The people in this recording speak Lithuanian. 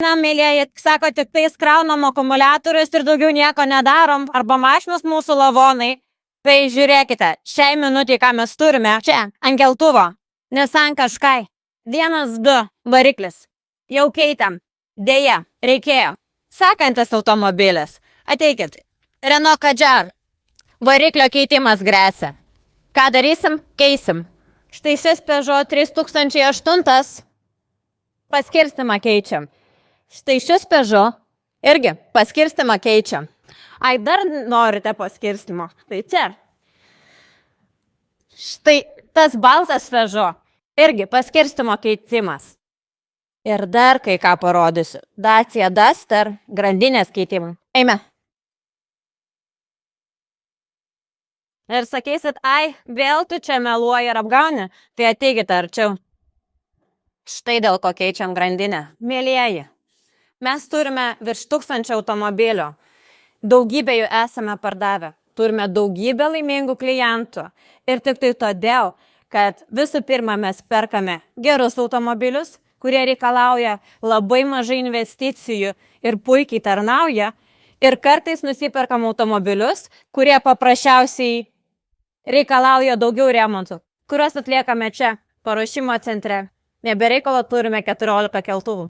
Na, mėlyje, sako, tik tais kraunam akumuliatorius ir daugiau nieko nedarom, arba mašinos mūsų lavonai. Tai žiūrėkite, šiai minutį, ką mes turime, čia, ant keltuvo, Nissan Qashqai, 1.2 variklis. Jau keitėm. Deja, reikėjo. Sekantis automobilis. Ateikit. Renault Kadjar. Variklio keitimas gresia. Ką darysim? Keisim. Štai šis Peugeot 3008. Paskirstimą keičiam. Štai šis Peugeot irgi paskirstimą keičiam. Ai, dar norite paskirstimo? Tai čia. Štai tas baltas Peugeot irgi paskirstimo keitimas. Ir dar kai ką parodysiu. Dacia Duster grandinės keitimai. Eime. Ir sakysit, ai, vėl tu čia meluoji ir apgauni, tai ateikite arčiau. Štai dėl ko keičiam grandinę. Mėlyjeji, mes turime virš 1000 automobilių. Daugybę jų esame pardavę. Turime daugybę laimingų klientų. Ir tik tai todėl, kad visų pirma mes perkame gerus automobilius, kurie reikalauja labai mažai investicijų ir puikiai tarnauja. Ir kartais nusiperkam automobilius, kurie paprasčiausiai reikalauja daugiau remontų, kuriuos atliekame čia, paruošimo centre. Nebereikalo turime 14 keltuvų.